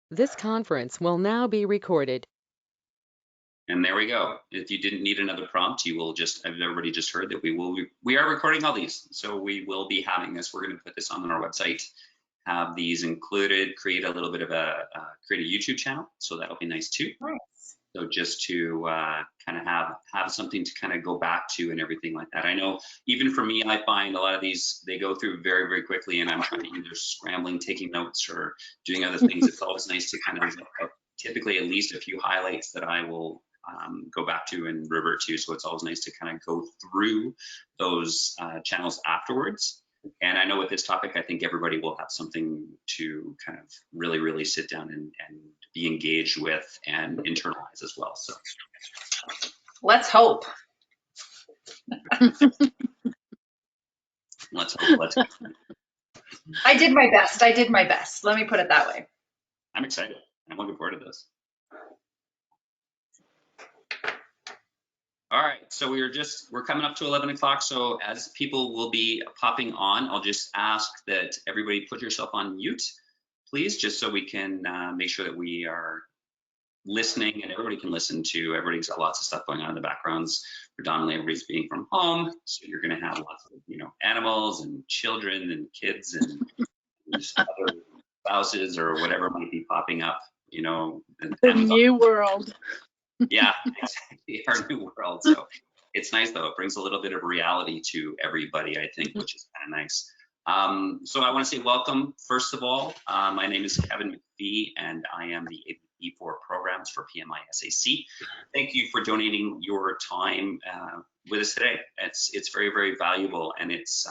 This conference will now be recorded. And there we go. If you didn't need another prompt, you will just, everybody just heard that we are recording all these. So we will be having this, we're gonna put this on our website, have these included, create a little bit of create a YouTube channel. So that'll be nice too. Nice. So just to kind of have something to kind of go back to and everything like that. I know even for me, I find a lot of these, they go through very, very quickly and I'm trying to either scrambling, taking notes or doing other things. It's always nice to kind of typically at least a few highlights that I will go back to and revert to. So it's always nice to kind of go through those channels afterwards. And I know with this topic, I think everybody will have something to kind of really, really sit down and be engaged with and internalize as well. So let's hope. Let's hope. I did my best. I did my best. Let me put it that way. I'm excited. I'm looking forward to this. All right, so we're coming up to 11 o'clock. So as people will be popping on, I'll just ask that everybody put yourself on mute, please, just so we can make sure that we are listening and everybody can listen to. Everybody's got lots of stuff going on in the backgrounds. Predominantly everybody's being from home. So you're gonna have lots of, animals and children and kids and just other spouses or whatever might be popping up, The new world. Yeah, exactly, our new world. So it's nice though, it brings a little bit of reality to everybody, I think, which is kind of nice. So I want to say welcome, first of all. My name is Kevin McPhee and I am the AVP for programs for PMI-SAC. Thank you for donating your time with us today. It's very, very valuable, and it's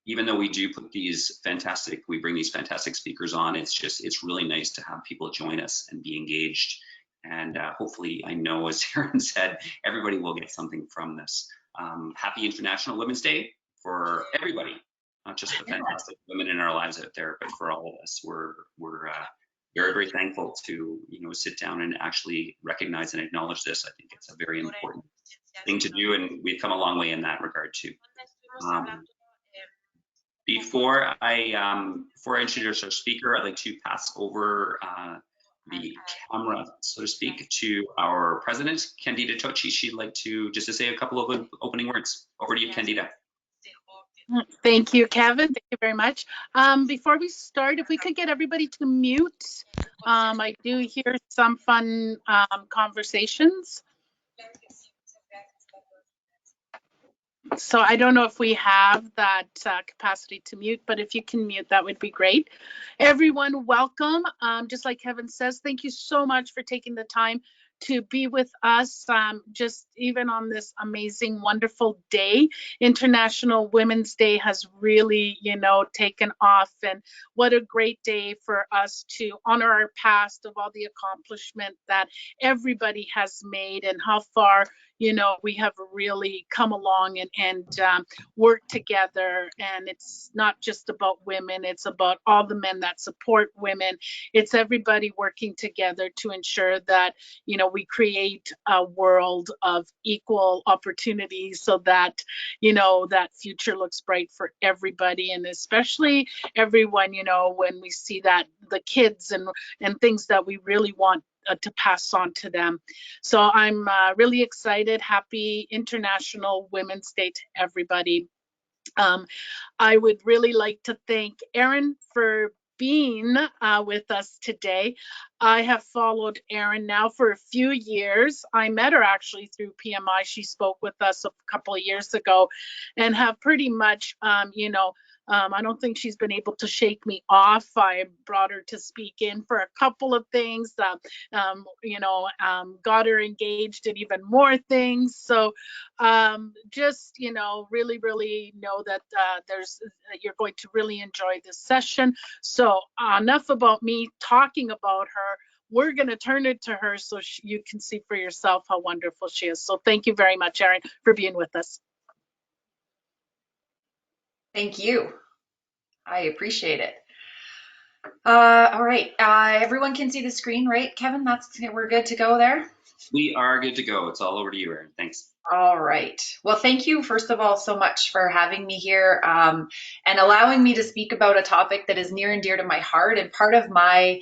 even though we do put we bring these fantastic speakers on, it's really nice to have people join us and be engaged. And hopefully, I know, as Erin said, everybody will get something from this. Happy International Women's Day for everybody, not just the fantastic women in our lives out there, but for all of us. We're very, very thankful to sit down and actually recognize and acknowledge this. I think it's a very important thing to do, and we've come a long way in that regard too. Before I introduce our speaker, I'd like to pass over the camera, so to speak, to our president, Candida Tochi. She'd like to say a couple of opening words. Over to you, Candida. Thank you, Kevin. Thank you very much. Before we start, if we could get everybody to mute. I do hear some fun conversations. So I don't know if we have that capacity to mute, but if you can mute, that would be great. Everyone, welcome. Just like Kevin says, thank you so much for taking the time to be with us, just even on this amazing, wonderful day. International Women's Day has really, taken off, and what a great day for us to honor our past of all the accomplishment that everybody has made and how far we have really come along and worked together. And it's not just about women, it's about all the men that support women. It's everybody working together to ensure that, we create a world of equal opportunities so that, that future looks bright for everybody, and especially everyone, when we see that the kids and things that we really want to pass on to them. So I'm really excited. Happy International Women's Day to everybody. I would really like to thank Erin for being with us today. I have followed Erin now for a few years. I met her actually through PMI. She spoke with us a couple of years ago and have pretty much, I don't think she's been able to shake me off. I brought her to speak in for a couple of things, got her engaged in even more things. So just, really, really know that you're going to really enjoy this session. So enough about me talking about her. We're going to turn it to her so you can see for yourself how wonderful she is. So thank you very much, Erin, for being with us. Thank you. I appreciate it. All right. Everyone can see the screen, right, Kevin? We're good to go there? We are good to go. It's all over to you, Erin. Thanks. All right. Well, thank you, first of all, so much for having me here and allowing me to speak about a topic that is near and dear to my heart and part of my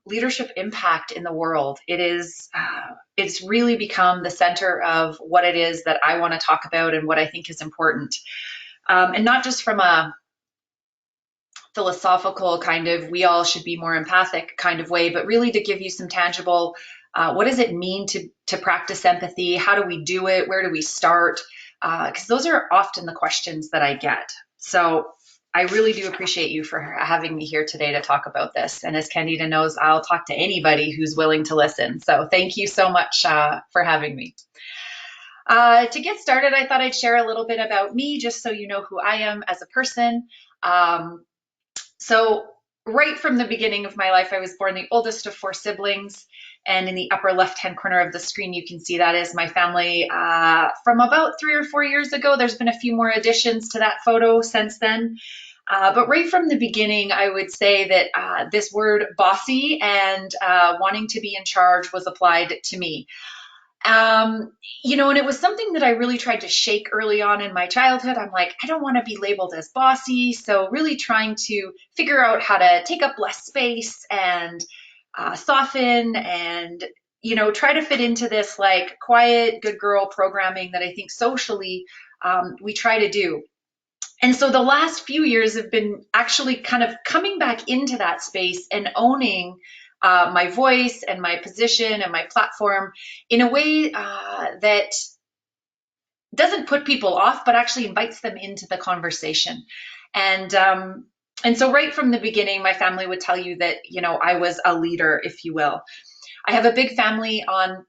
leadership impact in the world. It's really become the center of what it is that I want to talk about and what I think is important. And not just from a philosophical kind of we all should be more empathic kind of way, but really to give you some tangible what does it mean to practice empathy? How do we do it? Where do we start? Because those are often the questions that I get. So I really do appreciate you for having me here today to talk about this. And as Candida knows, I'll talk to anybody who's willing to listen. So thank you so much for having me. To get started, I thought I'd share a little bit about me, just so you know who I am as a person. So right from the beginning of my life, I was born the oldest of 4 siblings. And in the upper left-hand corner of the screen, you can see that is my family from about 3 or 4 years ago. There's been a few more additions to that photo since then. But right from the beginning, I would say that this word bossy and wanting to be in charge was applied to me. You know, and it was something that I really tried to shake early on in my childhood. I'm like, I don't want to be labeled as bossy. So really trying to figure out how to take up less space and soften and, you know, try to fit into this like quiet, good girl programming that I think socially we try to do. And so the last few years have been actually kind of coming back into that space and owning my voice and my position and my platform in a way that doesn't put people off, but actually invites them into the conversation. And so right from the beginning, my family would tell you that, you know, I was a leader, if you will. I have a big family on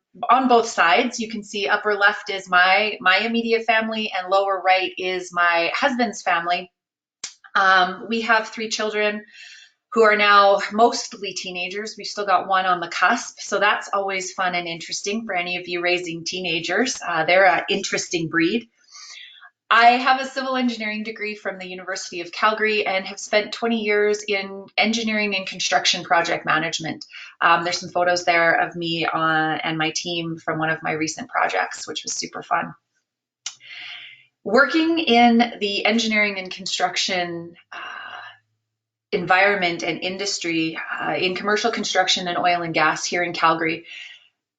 both sides. You can see upper left is my immediate family and lower right is my husband's family. We have 3 children who are now mostly teenagers. We've still got 1 on the cusp. So that's always fun and interesting for any of you raising teenagers. They're an interesting breed. I have a civil engineering degree from the University of Calgary and have spent 20 years in engineering and construction project management. There's some photos there of me and my team from one of my recent projects, which was super fun. Working in the engineering and construction environment and industry in commercial construction and oil and gas here in Calgary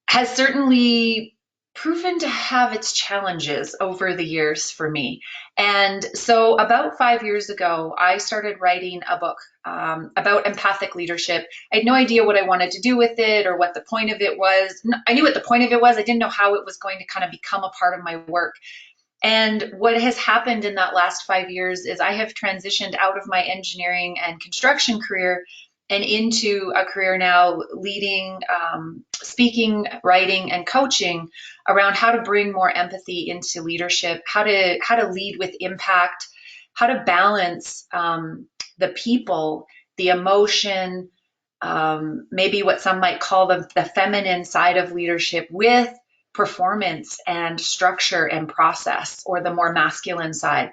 has certainly proven to have its challenges over the years for me. And so about 5 years ago, I started writing a book about empathic leadership. I had no idea what I wanted to do with it or what the point of it was. I knew what the point of it was. I didn't know how it was going to kind of become a part of my work. And what has happened in that last 5 years is I have transitioned out of my engineering and construction career and into a career now leading, speaking, writing, and coaching around how to bring more empathy into leadership, how to lead with impact, how to balance the people, the emotion, maybe what some might call the feminine side of leadership with performance and structure and process, or the more masculine side.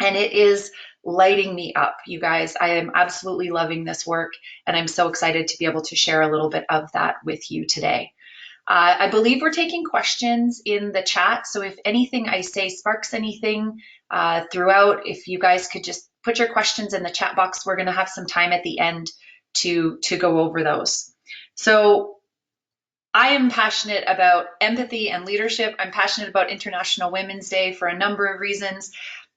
And it is lighting me up, you guys. I am absolutely loving this work, and I'm so excited to be able to share a little bit of that with you today. I believe we're taking questions in the chat, so if anything I say sparks anything throughout, if you guys could just put your questions in the chat box, we're going to have some time at the end to go over those. So I am passionate about empathy and leadership. I'm passionate about International Women's Day for a number of reasons.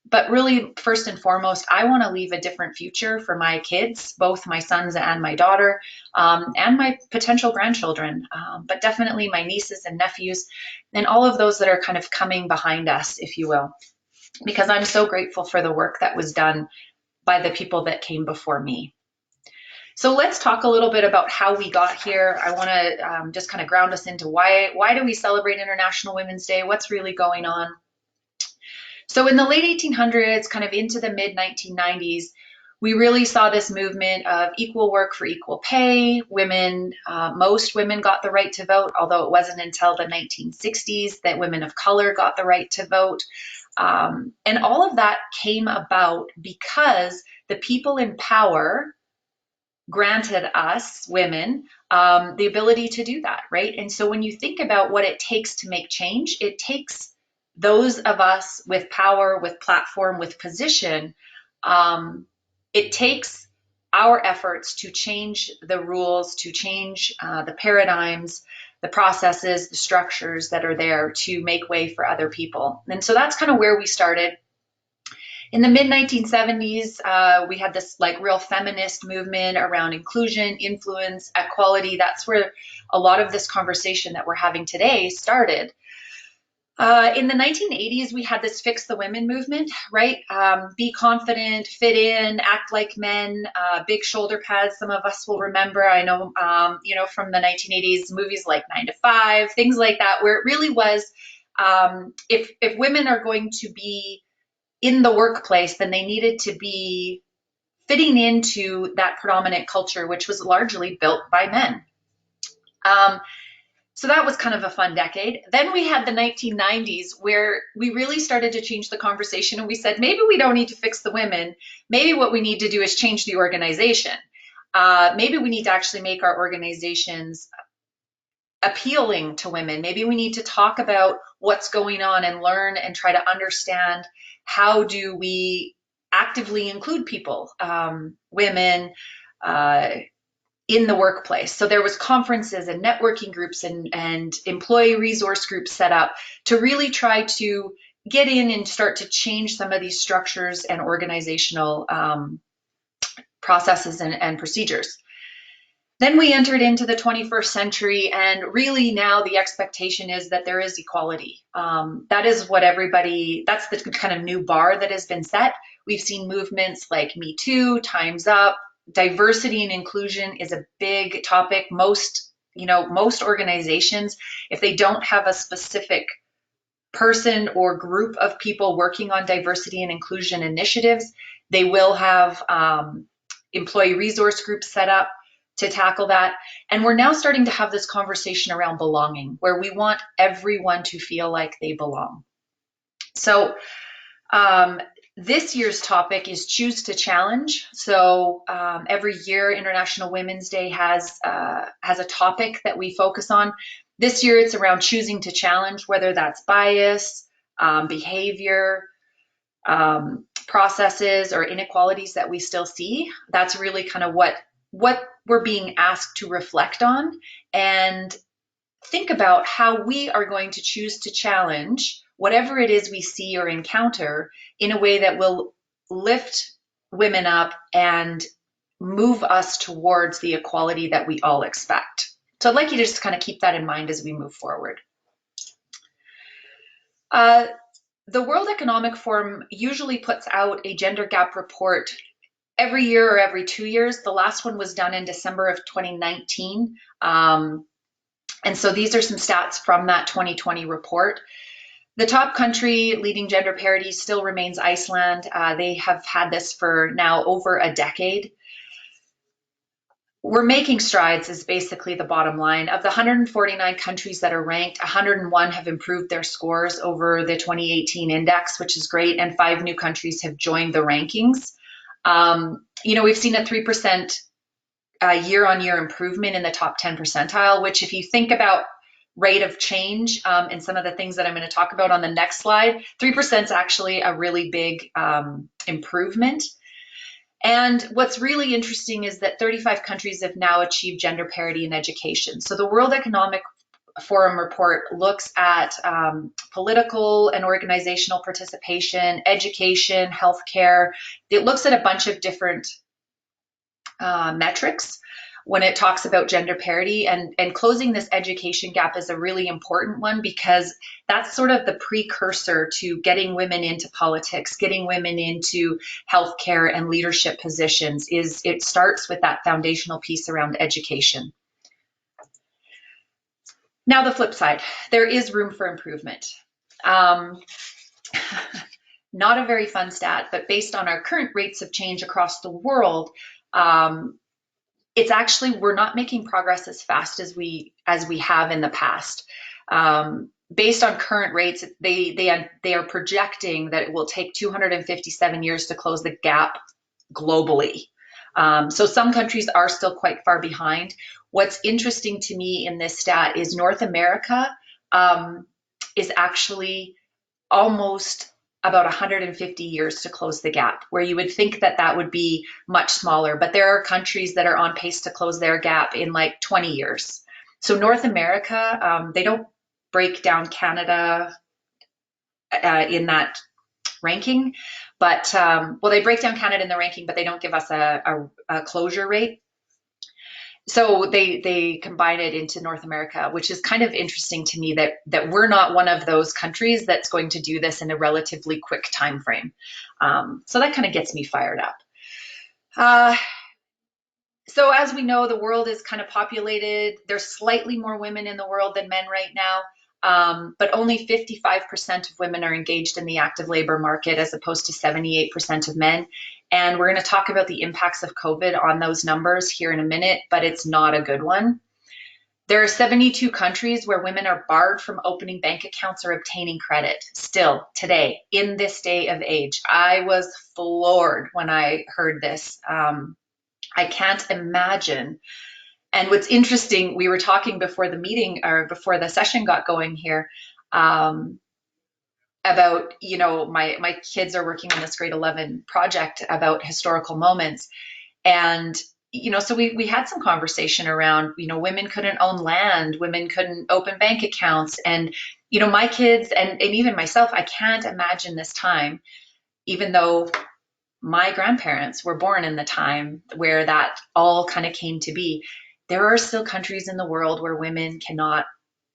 But really, first and foremost, I want to leave a different future for my kids, both my sons and my daughter, and my potential grandchildren, but definitely my nieces and nephews, and all of those that are kind of coming behind us, if you will, because I'm so grateful for the work that was done by the people that came before me. So let's talk a little bit about how we got here. I want to just kind of ground us into why do we celebrate International Women's Day? What's really going on? So in the late 1800s, kind of into the mid 1990s, we really saw this movement of equal work for equal pay. Women, most women got the right to vote, although it wasn't until the 1960s that women of color got the right to vote. And all of that came about because the people in power granted us women the ability to do that, right? And so when you think about what it takes to make change, it takes those of us with power, with platform, with position. It takes our efforts to change the rules, to change the paradigms, the processes, the structures that are there to make way for other people. And so that's kind of where we started. In the mid 1970s, we had this like real feminist movement around inclusion, influence, equality. That's where a lot of this conversation that we're having today started. In the 1980s, we had this Fix the Women movement, right? Be confident, fit in, act like men, big shoulder pads. Some of us will remember, I know, from the 1980s, movies like 9 to 5, things like that, where it really was, if women are going to be in the workplace, then they needed to be fitting into that predominant culture, which was largely built by men. So that was kind of a fun decade. Then we had the 1990s where we really started to change the conversation, and we said, maybe we don't need to fix the women. Maybe what we need to do is change the organization. Maybe we need to actually make our organizations appealing to women. Maybe we need to talk about what's going on and learn and try to understand how do we actively include people, women, in the workplace. So there was conferences and networking groups and employee resource groups set up to really try to get in and start to change some of these structures and organizational processes and procedures. Then we entered into the 21st century, and really now the expectation is that there is equality. That is what that's the kind of new bar that has been set. We've seen movements like Me Too, Time's Up. Diversity and inclusion is a big topic. Most organizations, if they don't have a specific person or group of people working on diversity and inclusion initiatives, they will have employee resource groups set up to tackle that. And we're now starting to have this conversation around belonging, where we want everyone to feel like they belong. So this year's topic is Choose to Challenge. So every year, International Women's Day has a topic that we focus on. This year, it's around choosing to challenge, whether that's bias, behavior, processes, or inequalities that we still see. That's really kind of what we're being asked to reflect on and think about how we are going to choose to challenge whatever it is we see or encounter in a way that will lift women up and move us towards the equality that we all expect. So I'd like you to just kind of keep that in mind as we move forward. The World Economic Forum usually puts out a gender gap report every year or every 2 years. The last one was done in December of 2019. And so these are some stats from that 2020 report. The top country leading gender parity still remains Iceland. They have had this for now over a decade. We're making strides is basically the bottom line. Of the 149 countries that are ranked, 101 have improved their scores over the 2018 index, which is great, and 5 new countries have joined the rankings. We've seen a 3% year-on-year improvement in the top 10 percentile, which if you think about rate of change and some of the things that I'm going to talk about on the next slide, 3% is actually a really big improvement. And what's really interesting is that 35 countries have now achieved gender parity in education. So the World Economic Forum report looks at political and organizational participation, education, healthcare. It looks at a bunch of different metrics when it talks about gender parity, and closing this education gap is a really important one because that's sort of the precursor to getting women into politics, getting women into healthcare and leadership positions. It starts with that foundational piece around education. Now the flip side, there is room for improvement. Not a very fun stat, but based on our current rates of change across the world, it's actually, we're not making progress as fast as we have in the past. Based on current rates, they are projecting that it will take 257 years to close the gap globally. So some countries are still quite far behind. What's interesting to me in this stat is North America is actually almost about 150 years to close the gap, where you would think that that would be much smaller. But there are countries that are on pace to close their gap in like 20 years. So North America, they don't break down Canada in that ranking, but well, they break down Canada in the ranking, but they don't give us a closure rate. So they combine it into North America, which is kind of interesting to me that we're not one of those countries that's going to do this in a relatively quick time frame. So that kind of gets me fired up. So as we know, the world is kind of populated. There's slightly more women in the world than men right now, but only 55% of women are engaged in the active labor market as opposed to 78% of men. And we're going to talk about the impacts of COVID on those numbers here in a minute, but it's not a good one. There are 72 countries where women are barred from opening bank accounts or obtaining credit still today, in this day of age. I was floored when I heard this. I can't imagine. And what's interesting, we were talking before the meeting or before the session got going here about, you know, my kids are working on this grade 11 project about historical moments. And, you know, so we had some conversation around, you know, women couldn't own land, women couldn't open bank accounts. And, you know, my kids and even myself, I can't imagine this time, even though my grandparents were born in the time where that all kind of came to be. There are still countries in the world where women cannot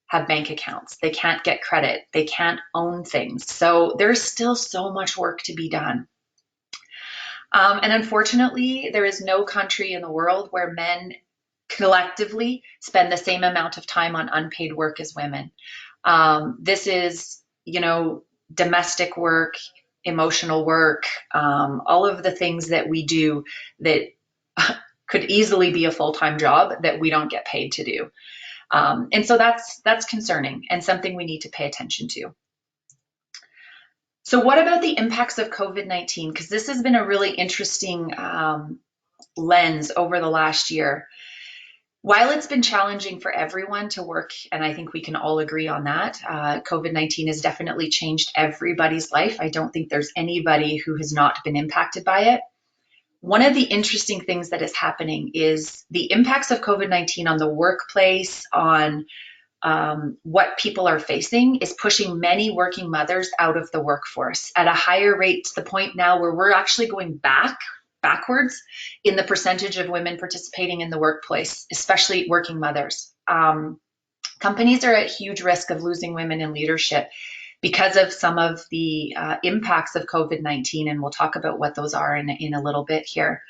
have bank accounts. They can't get credit. They can't own things. So there's still so much work to be done. And unfortunately, there is no country in the world where men collectively spend the same amount of time on unpaid work as women. This is, you know, domestic work, emotional work, all of the things that we do that could easily be a full-time job that we don't get paid to do. And so that's concerning and something we need to pay attention to. So what about the impacts of COVID-19? Because this has been a really interesting lens over the last year. While it's been challenging for everyone to work, and I think we can all agree on that, COVID-19 has definitely changed everybody's life. I don't think there's anybody who has not been impacted by it. One of the interesting things that is happening is the impacts of COVID-19 on the workplace, on what people are facing, is pushing many working mothers out of the workforce at a higher rate, to the point now where we're actually going backwards in the percentage of women participating in the workplace, especially working mothers. Companies are at huge risk of losing women in leadership because of some of the impacts of COVID-19, and we'll talk about what those are in a little bit here.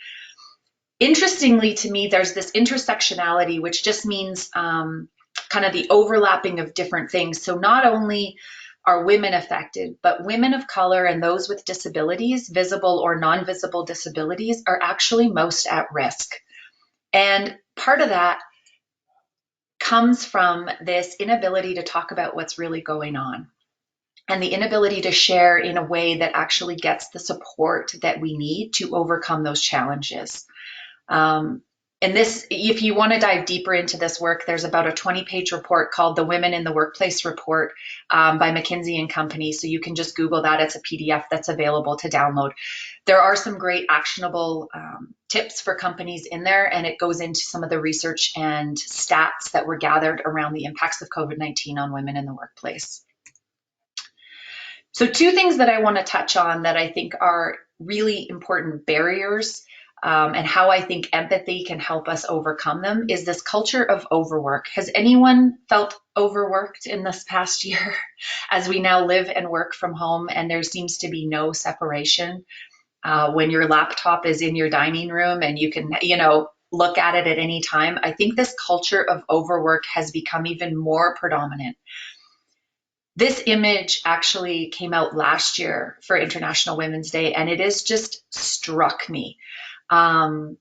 Interestingly to me, there's this intersectionality, which just means kind of the overlapping of different things. So not only are women affected, but women of color and those with disabilities, visible or non-visible disabilities, are actually most at risk. And part of that comes from this inability to talk about what's really going on, and the inability to share in a way that actually gets the support that we need to overcome those challenges. And this, if you want to dive deeper into this work, there's about a 20-page report called the Women in the Workplace Report by McKinsey and Company. So you can just Google that. It's a PDF that's available to download. There are some great actionable tips for companies in there, and it goes into some of the research and stats that were gathered around the impacts of COVID-19 on women in the workplace. So two things that I want to touch on that I think are really important barriers and how I think empathy can help us overcome them is this culture of overwork. Has anyone felt overworked in this past year as we now live and work from home and there seems to be no separation? When your laptop is in your dining room and you can, you know, look at it at any time. I think this culture of overwork has become even more predominant. This image actually came out last year for International Women's Day, and it has just struck me. I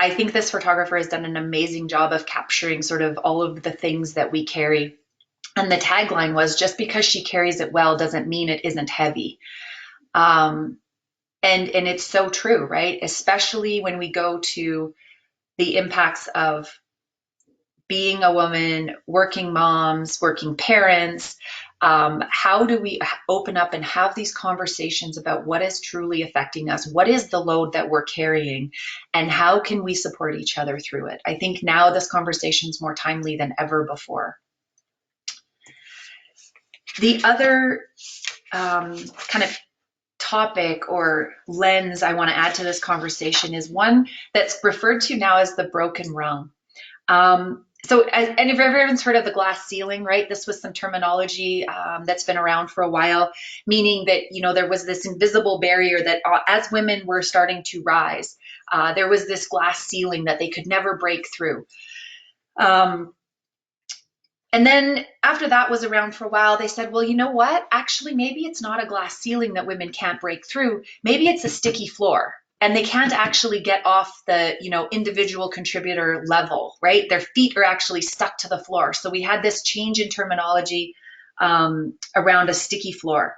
think this photographer has done an amazing job of capturing sort of all of the things that we carry. And the tagline was, just because she carries it well doesn't mean it isn't heavy. And it's so true, right? Especially when we go to the impacts of being a woman, working moms, working parents. How do we open up and have these conversations about what is truly affecting us? What is the load that we're carrying? And how can we support each other through it? I think now this conversation is more timely than ever before. The other kind of topic or lens I want to add to this conversation is one that's referred to now as the broken rung. And if everyone's heard of the glass ceiling, right? This was some terminology that's been around for a while, meaning that, there was this invisible barrier that as women were starting to rise, there was this glass ceiling that they could never break through. And then after that was around for a while, they said, well, you know what? Actually, maybe it's not a glass ceiling that women can't break through. Maybe it's a sticky floor. And they can't actually get off the, individual contributor level, right? Their feet are actually stuck to the floor. So we had this change in terminology around a sticky floor.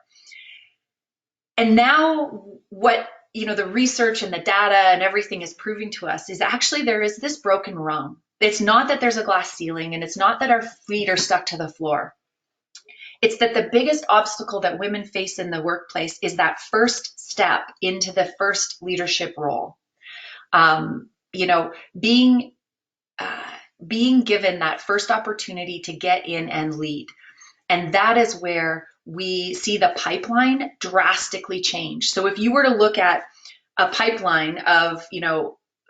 And now what, the research and the data and everything is proving to us is actually there is this broken rung. It's not that there's a glass ceiling, and it's not that our feet are stuck to the floor. It's that the biggest obstacle that women face in the workplace is that first step into the first leadership role. Being given that first opportunity to get in and lead. And that is where we see the pipeline drastically change. So if you were to look at a pipeline of,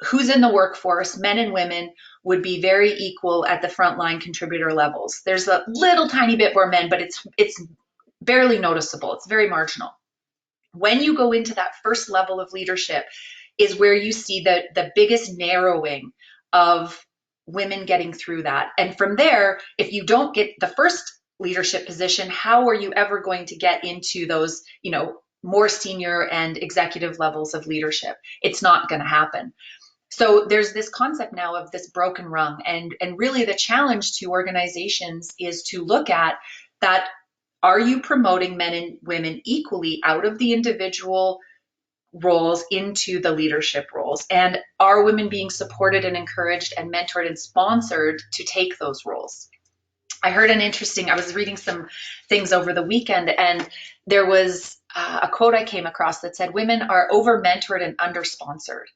who's in the workforce, men and women would be very equal at the frontline contributor levels. There's a little tiny bit more men, but it's barely noticeable. It's very marginal. When you go into that first level of leadership is where you see the biggest narrowing of women getting through that. And from there, if you don't get the first leadership position, how are you ever going to get into those, more senior and executive levels of leadership? It's not going to happen. So there's this concept now of this broken rung, and really the challenge to organizations is to look at that. Are you promoting men and women equally out of the individual roles into the leadership roles? And are women being supported and encouraged and mentored and sponsored to take those roles? I was reading some things over the weekend, and there was a quote I came across that said, women are over-mentored and under-sponsored.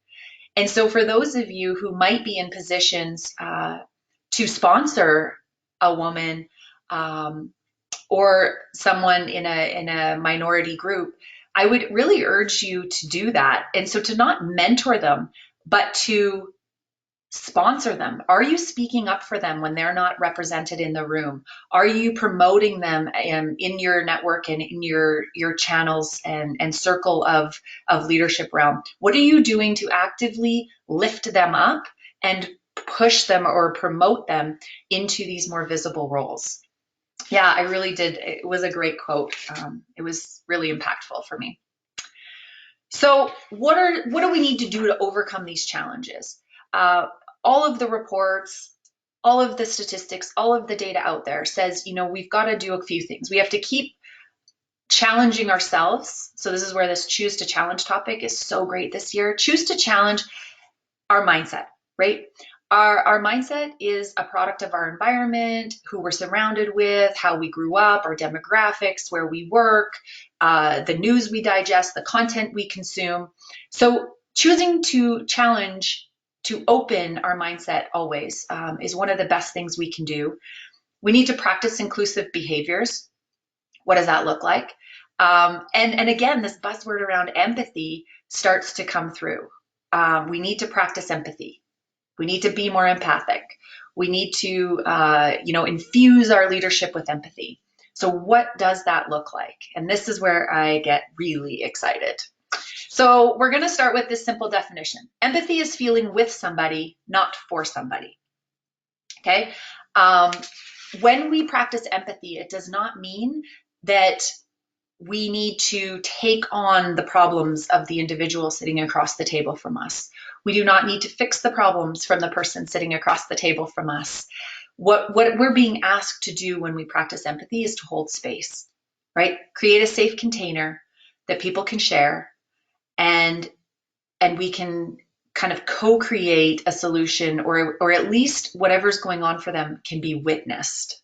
And so for those of you who might be in positions to sponsor a woman or someone in a minority group, I would really urge you to do that. And so to not mentor them, but to sponsor them. Are you speaking up for them when they're not represented in the room? Are you promoting them in your network and in your channels and circle of leadership realm? What are you doing to actively lift them up and push them or promote them into these more visible roles? Yeah, I really did. It was a great quote. It was really impactful for me. So what do we need to do to overcome these challenges? All of the reports, all of the statistics, all of the data out there says, we've got to do a few things. We have to keep challenging ourselves. So this is where this choose to challenge topic is so great this year. Choose to challenge our mindset, right? Our mindset is a product of our environment, who we're surrounded with, how we grew up, our demographics, where we work, the news we digest, the content we consume. So choosing to challenge, to open our mindset always is one of the best things we can do. We need to practice inclusive behaviors. What does that look like? And again, this buzzword around empathy starts to come through. We need to practice empathy. We need to be more empathic. We need to, infuse our leadership with empathy. So what does that look like? And this is where I get really excited. So we're going to start with this simple definition. Empathy is feeling with somebody, not for somebody. Okay. When we practice empathy, it does not mean that we need to take on the problems of the individual sitting across the table from us. We do not need to fix the problems from the person sitting across the table from us. What we're being asked to do when we practice empathy is to hold space, right? Create a safe container that people can share and we can kind of co-create a solution, or at least whatever's going on for them can be witnessed.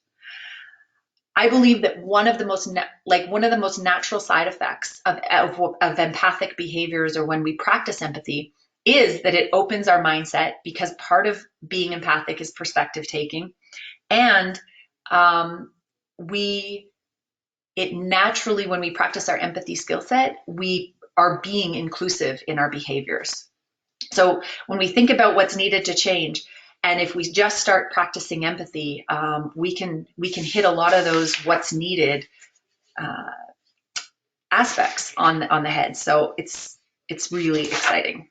I believe that one of the most natural side effects of empathic behaviors, or when we practice empathy, is that it opens our mindset, because part of being empathic is perspective taking, and it naturally, when we practice our empathy skill set, we are being inclusive in our behaviors. So when we think about what's needed to change, and if we just start practicing empathy, we can hit a lot of those what's needed aspects on the head. So it's really exciting.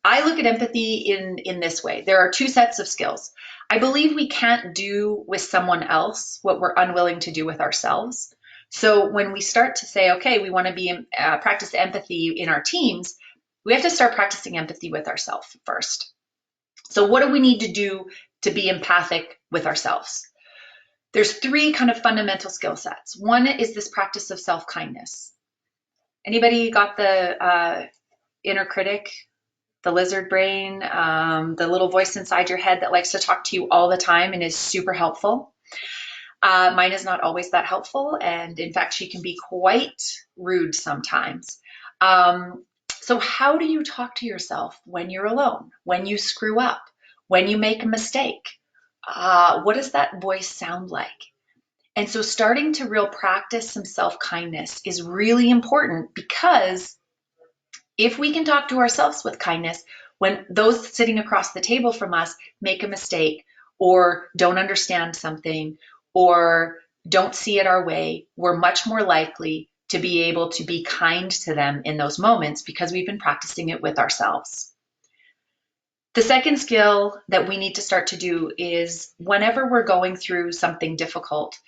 I look at empathy in this way. There are two sets of skills. I believe we can't do with someone else what we're unwilling to do with ourselves. So when we start to say, okay, we want to practice empathy in our teams, we have to start practicing empathy with ourselves first. So what do we need to do to be empathic with ourselves? There's three kind of fundamental skill sets. One is this practice of self-kindness. Anybody got the inner critic, the lizard brain, the little voice inside your head that likes to talk to you all the time and is super helpful? Mine is not always that helpful, and in fact, she can be quite rude sometimes. So how do you talk to yourself when you're alone, when you screw up, when you make a mistake? What does that voice sound like? And so starting to real practice some self-kindness is really important, because if we can talk to ourselves with kindness, when those sitting across the table from us make a mistake or don't understand something or don't see it our way, we're much more likely to be able to be kind to them in those moments, because we've been practicing it with ourselves. The second skill that we need to start to do is, whenever we're going through something difficult,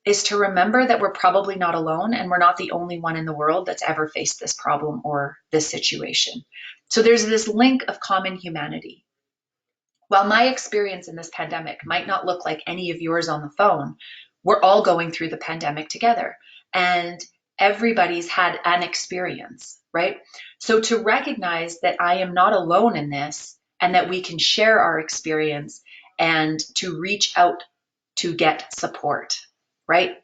is to remember that we're probably not alone, and we're not the only one in the world that's ever faced this problem or this situation. So there's this link of common humanity. While my experience in this pandemic might not look like any of yours on the phone, we're all going through the pandemic together, and everybody's had an experience, right? So to recognize that I am not alone in this, and that we can share our experience, and to reach out to get support, right?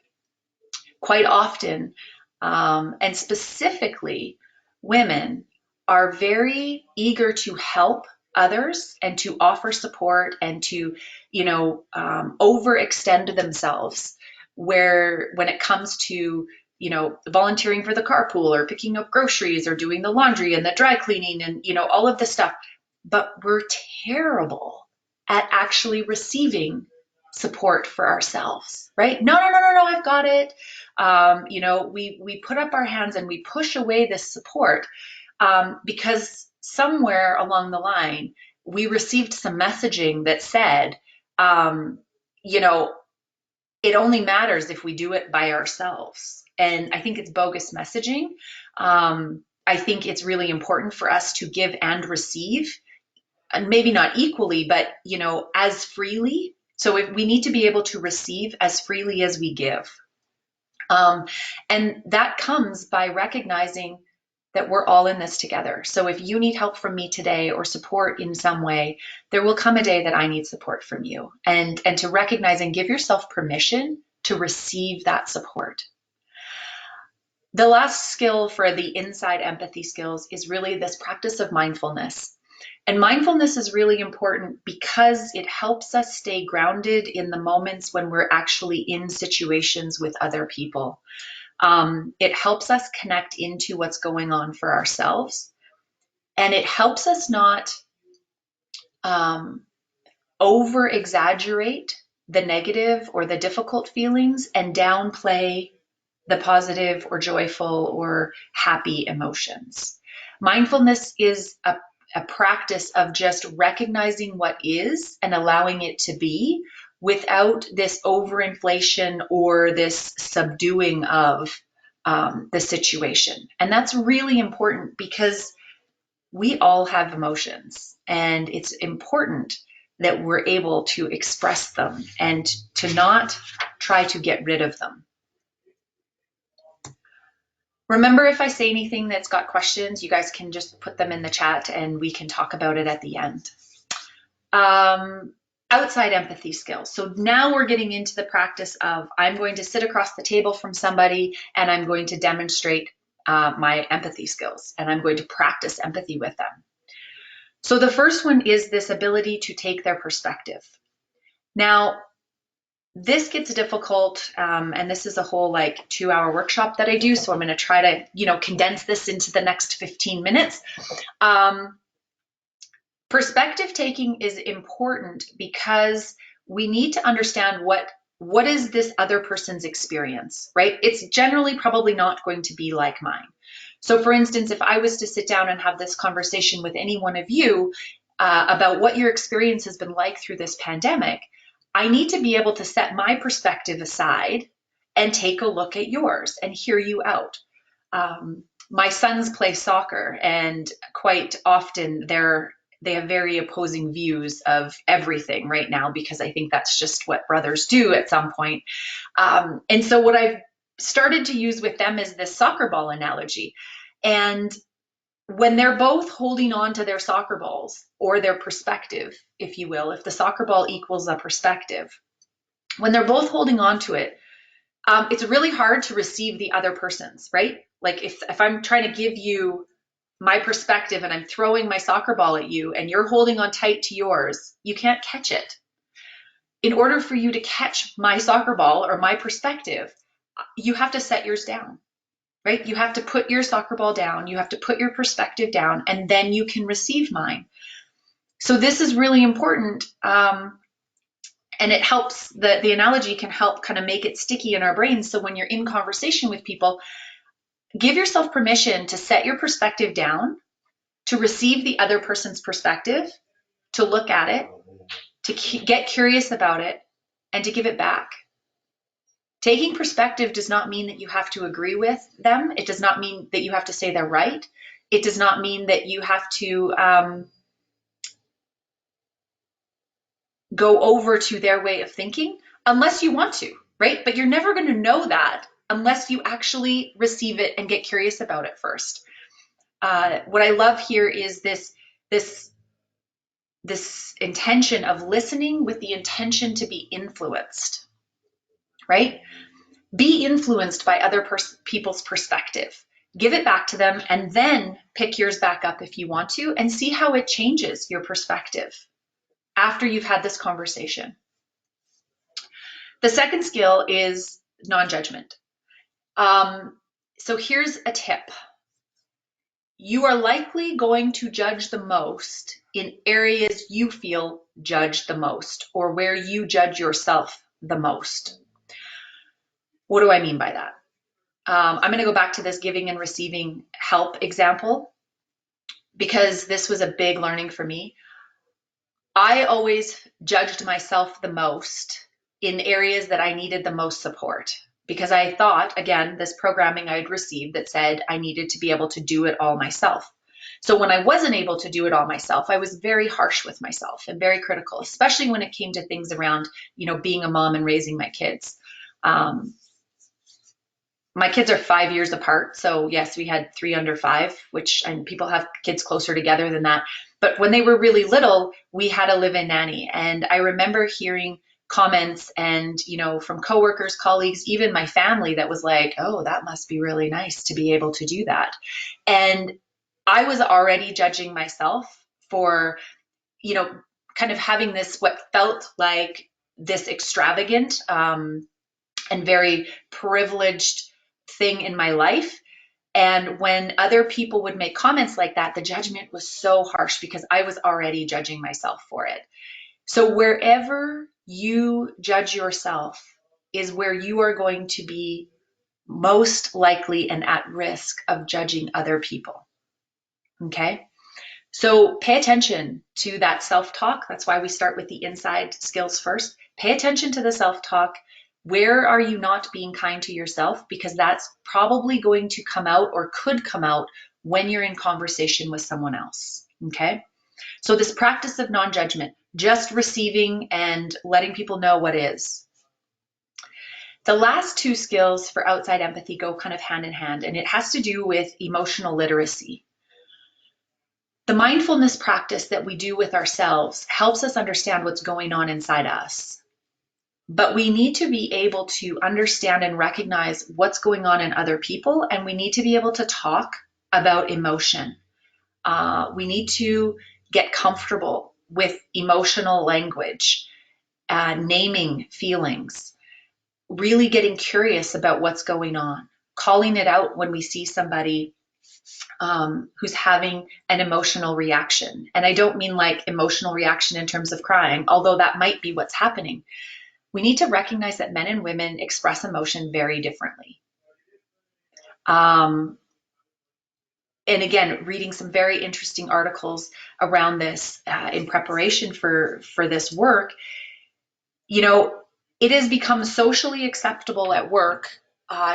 Quite often, and specifically, women are very eager to help others and to offer support and to, overextend themselves, where when it comes to, volunteering for the carpool or picking up groceries or doing the laundry and the dry cleaning and, all of this stuff. But we're terrible at actually receiving support for ourselves, right? No, I've got it. We put up our hands and we push away this support because somewhere along the line, we received some messaging that said, it only matters if we do it by ourselves. And I think it's bogus messaging. I think it's really important for us to give and receive, and maybe not equally, but, as freely. So if we need to be able to receive as freely as we give. And that comes by recognizing that we're all in this together. So if you need help from me today or support in some way, there will come a day that I need support from you. And to recognize and give yourself permission to receive that support. The last skill for the inside empathy skills is really this practice of mindfulness. And mindfulness is really important because it helps us stay grounded in the moments when we're actually in situations with other people. It helps us connect into what's going on for ourselves. And it helps us not over exaggerate the negative or the difficult feelings and downplay the positive or joyful or happy emotions. Mindfulness is a practice of just recognizing what is and allowing it to be without this overinflation or this subduing of the situation. And that's really important because we all have emotions, and it's important that we're able to express them and to not try to get rid of them. Remember, if I say anything that's got questions, you guys can just put them in the chat and we can talk about it at the end. Outside empathy skills. So now we're getting into the practice of, I'm going to sit across the table from somebody and I'm going to demonstrate my empathy skills, and I'm going to practice empathy with them. So the first one is this ability to take their perspective. Now, this gets difficult, and this is a whole 2-hour workshop that I do, so I'm going to try to, condense this into the next 15 minutes. Perspective taking is important because we need to understand what is this other person's experience, right? It's generally probably not going to be like mine. So for instance, if I was to sit down and have this conversation with any one of you about what your experience has been like through this pandemic, I need to be able to set my perspective aside and take a look at yours and hear you out. My sons play soccer, and quite often they have very opposing views of everything right now, because I think that's just what brothers do at some point. And so what I've started to use with them is this soccer ball analogy. And when they're both holding on to their soccer balls, or their perspective, if you will, if the soccer ball equals a perspective, when they're both holding on to it, it's really hard to receive the other person's, right? Like if I'm trying to give you my perspective and I'm throwing my soccer ball at you and you're holding on tight to yours, you can't catch it. In order for you to catch my soccer ball or my perspective, you have to set yours down, right? You have to put your soccer ball down, you have to put your perspective down, and then you can receive mine. So this is really important. And it helps, the analogy can help kind of make it sticky in our brains. So when you're in conversation with people, give yourself permission to set your perspective down, to receive the other person's perspective, to look at it, to get curious about it, and to give it back. Taking perspective does not mean that you have to agree with them. It does not mean that you have to say they're right. It does not mean that you have to go over to their way of thinking, unless you want to, right? But you're never going to know that unless you actually receive it and get curious about it first. What I love here is this intention of listening with the intention to be influenced, right? Be influenced by other people's perspective. Give it back to them, and then pick yours back up if you want to, and see how it changes your perspective after you've had this conversation. The second skill is non-judgment. So here's a tip. You are likely going to judge the most in areas you feel judged the most, or where you judge yourself the most. What do I mean by that? I'm going to go back to this giving and receiving help example, because this was a big learning for me. I always judged myself the most in areas that I needed the most support, because I thought, again, this programming I'd received that said I needed to be able to do it all myself. So when I wasn't able to do it all myself, I was very harsh with myself and very critical, especially when it came to things around, being a mom and raising my kids. My kids are 5 years apart. So yes, we had 3 under 5, and people have kids closer together than that. But when they were really little, we had a live-in nanny. And I remember hearing comments and, from coworkers, colleagues, even my family, that was like, oh, that must be really nice to be able to do that. And I was already judging myself for, kind of having this, what felt like this extravagant and very privileged thing in my life. And when other people would make comments like that, the judgment was so harsh because I was already judging myself for it. So wherever you judge yourself is where you are going to be most likely and at risk of judging other people. Okay? So pay attention to that self-talk. That's why we start with the inside skills first. Pay attention to the self-talk. Where are you not being kind to yourself? Because that's probably going to come out, or could come out, when you're in conversation with someone else, okay? So this practice of non-judgment, just receiving and letting people know what is. The last two skills for outside empathy go kind of hand in hand, and it has to do with emotional literacy. The mindfulness practice that we do with ourselves helps us understand what's going on inside us. But we need to be able to understand and recognize what's going on in other people, and we need to be able to talk about emotion. We need to get comfortable with emotional language, naming feelings, really getting curious about what's going on, calling it out when we see somebody who's having an emotional reaction. And I don't mean like emotional reaction in terms of crying, although that might be what's happening. We need to recognize that men and women express emotion very differently. And again, reading some very interesting articles around this in preparation for this work, you know, it has become socially acceptable at work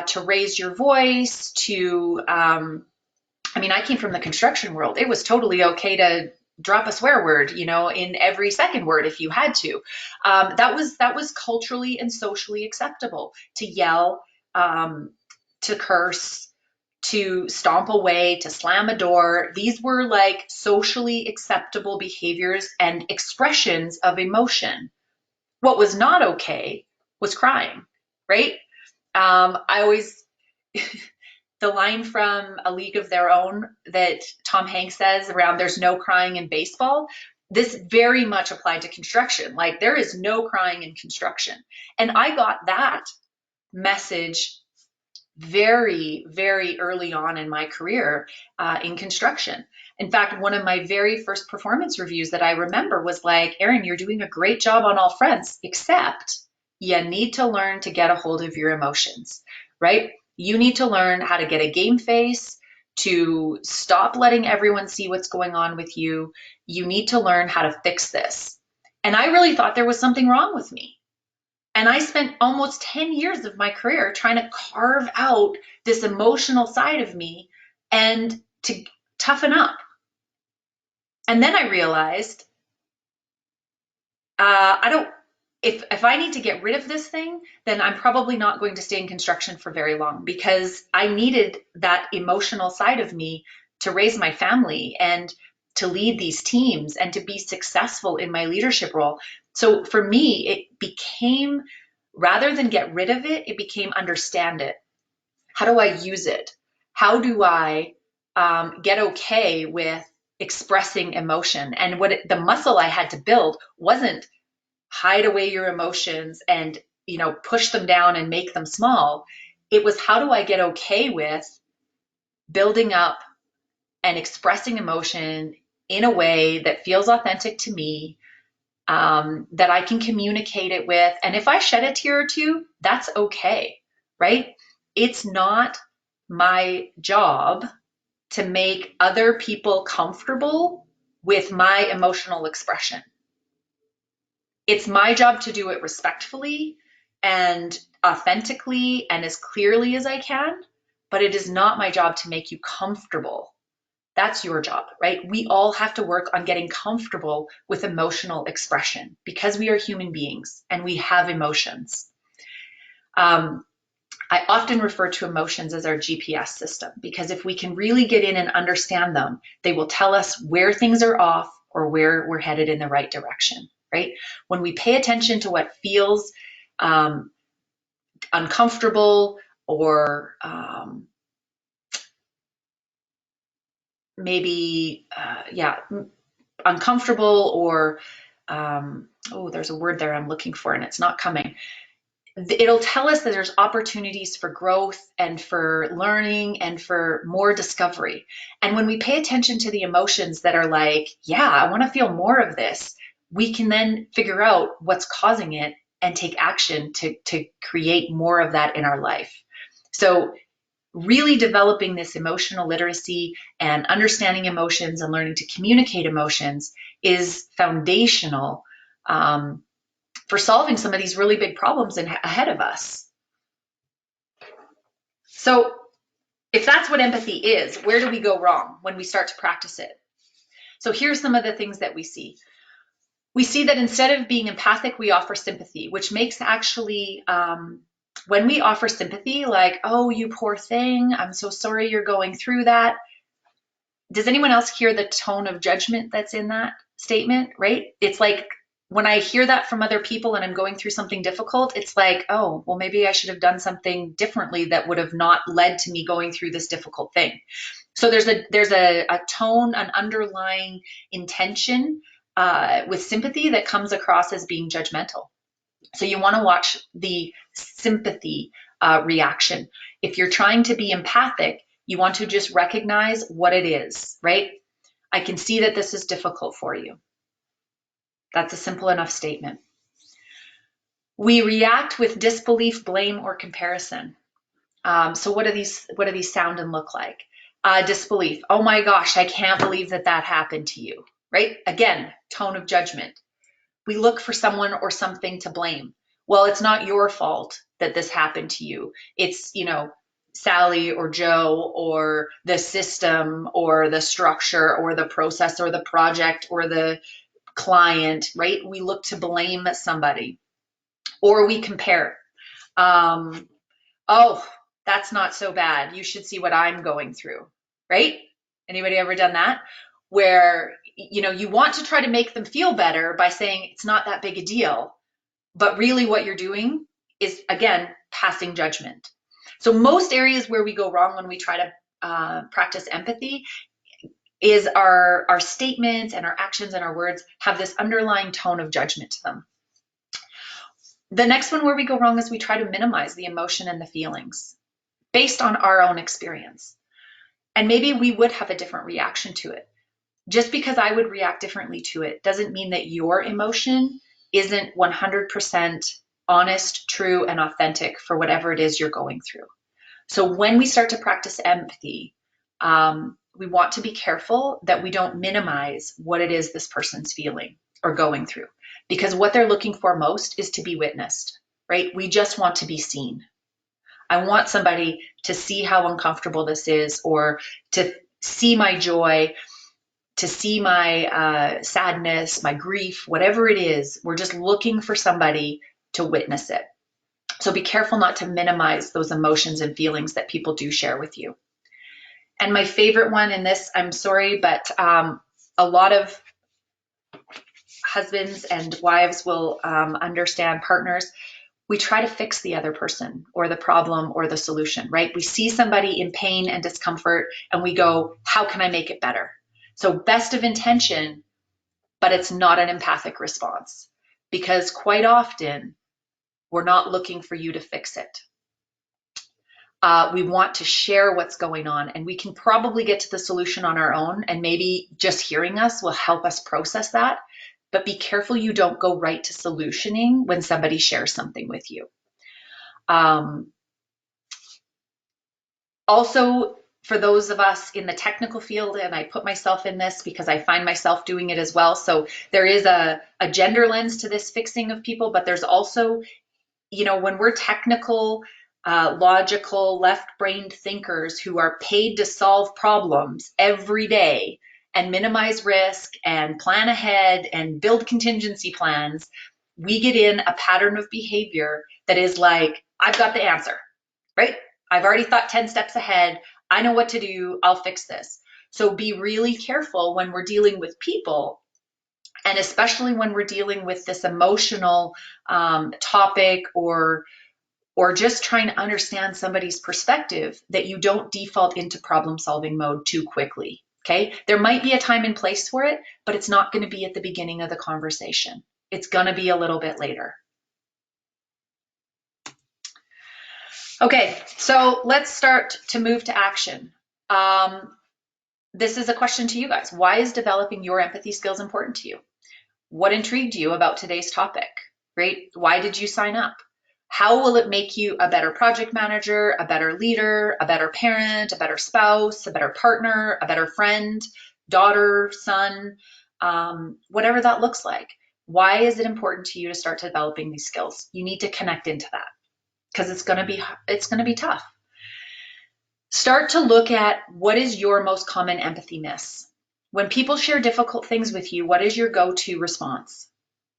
to raise your voice, to, I mean, I came from the construction world. It was totally okay to drop a swear word, you know, in every second word if you had to. That was culturally and socially acceptable to yell, to curse, to stomp away, to slam a door. These were like socially acceptable behaviors and expressions of emotion. What was not okay was crying, right? I always, the line from A League of Their Own that Tom Hanks says around there's no crying in baseball, this very much applied to construction. Like there is no crying in construction. And I got that message very, very early on in my career in construction. In fact, one of my very first performance reviews that I remember was like, Erin, you're doing a great job on all fronts, except you need to learn to get a hold of your emotions, right? You need to learn how to get a game face, to stop letting everyone see what's going on with you. You need to learn how to fix this. And I really thought there was something wrong with me. And I spent almost 10 years of my career trying to carve out this emotional side of me and to toughen up. And then I realized, if I need to get rid of this thing, then I'm probably not going to stay in construction for very long, because I needed that emotional side of me to raise my family and to lead these teams and to be successful in my leadership role. So for me, it became, rather than get rid of it, it became understand it. How do I use it? How do I get okay with expressing emotion? And the muscle I had to build wasn't hide away your emotions and, you know, push them down and make them small. It was, how do I get okay with building up and expressing emotion in a way that feels authentic to me, that I can communicate it with. And if I shed a tear or two, that's okay, right? It's not my job to make other people comfortable with my emotional expression. It's my job to do it respectfully and authentically and as clearly as I can, but it is not my job to make you comfortable. That's your job, right? We all have to work on getting comfortable with emotional expression because we are human beings and we have emotions. I often refer to emotions as our GPS system, because if we can really get in and understand them, they will tell us where things are off or where we're headed in the right direction, right? When we pay attention to what feels uncomfortable or maybe, uncomfortable or, there's a word there I'm looking for and it's not coming. It'll tell us that there's opportunities for growth and for learning and for more discovery. And when we pay attention to the emotions that are like, yeah, I want to feel more of this, we can then figure out what's causing it and take action to create more of that in our life. So really developing this emotional literacy and understanding emotions and learning to communicate emotions is foundational for solving some of these really big problems ahead of us. So if that's what empathy is, where do we go wrong when we start to practice it? So here's some of the things that we see. We see that instead of being empathic, we offer sympathy, which makes actually When we offer sympathy, like, oh, you poor thing, I'm so sorry you're going through that. Does anyone else hear the tone of judgment that's in that statement, right? It's like when I hear that from other people and I'm going through something difficult, it's like, oh, well, maybe I should have done something differently that would have not led to me going through this difficult thing. So there's a tone, an underlying intention with sympathy that comes across as being judgmental. So you want to watch the sympathy reaction. If you're trying to be empathic, you want to just recognize what it is, right? I can see that this is difficult for you. That's a simple enough statement. We react with disbelief, blame, or comparison. So what do these sound and look like? Disbelief. Oh my gosh, I can't believe that happened to you, right? Again, tone of judgment. We look for someone or something to blame. Well, it's not your fault that this happened to you. It's, Sally or Joe or the system or the structure or the process or the project or the client, right? We look to blame somebody, or we compare. Oh, that's not so bad. You should see what I'm going through, right? Anybody ever done that? Where, you want to try to make them feel better by saying it's not that big a deal, but really what you're doing is, again, passing judgment. So most areas where we go wrong when we try to practice empathy is our statements and our actions and our words have this underlying tone of judgment to them. The next one where we go wrong is we try to minimize the emotion and the feelings based on our own experience. And maybe we would have a different reaction to it. Just because I would react differently to it doesn't mean that your emotion isn't 100% honest, true, and authentic for whatever it is you're going through. So when we start to practice empathy, we want to be careful that we don't minimize what it is this person's feeling or going through, because what they're looking for most is to be witnessed, right? We just want to be seen. I want somebody to see how uncomfortable this is, or to see my joy, to see my sadness, my grief, whatever it is. We're just looking for somebody to witness it. So be careful not to minimize those emotions and feelings that people do share with you. And my favorite one in this, I'm sorry, but a lot of husbands and wives will understand, partners, we try to fix the other person or the problem or the solution, right? We see somebody in pain and discomfort and we go, how can I make it better? So best of intention, but it's not an empathic response, because quite often we're not looking for you to fix it. We want to share what's going on, and we can probably get to the solution on our own, and maybe just hearing us will help us process that. But be careful you don't go right to solutioning when somebody shares something with you. Also, for those of us in the technical field, and I put myself in this because I find myself doing it as well. So there is a gender lens to this fixing of people, but there's also, when we're technical, logical, left-brained thinkers who are paid to solve problems every day and minimize risk and plan ahead and build contingency plans, we get in a pattern of behavior that is like, I've got the answer, right? I've already thought 10 steps ahead. I know what to do. I'll fix this. So be really careful when we're dealing with people, and especially when we're dealing with this emotional topic or just trying to understand somebody's perspective, that you don't default into problem-solving mode too quickly, okay? There might be a time and place for it, but it's not going to be at the beginning of the conversation. It's going to be a little bit later. Okay, so let's start to move to action. This is a question to you guys. Why is developing your empathy skills important to you? What intrigued you about today's topic, right? Why did you sign up? How will it make you a better project manager, a better leader, a better parent, a better spouse, a better partner, a better friend, daughter, son, whatever that looks like? Why is it important to you to start developing these skills? You need to connect into that, because it's going to be tough. Start to look at what is your most common empathy miss. When people share difficult things with you, what is your go-to response?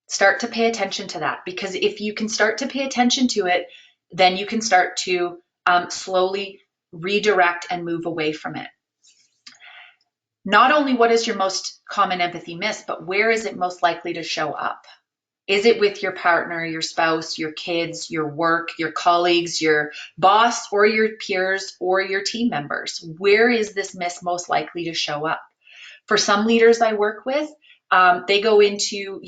Start to pay attention to that, because if you can start to pay attention to it, then you can start to slowly redirect and move away from it. Not only what is your most common empathy miss, but where is it most likely to show up? Is it with your partner, your spouse, your kids, your work, your colleagues, your boss, or your peers, or your team members? Where is this miss most likely to show up? For some leaders I work with, they go into,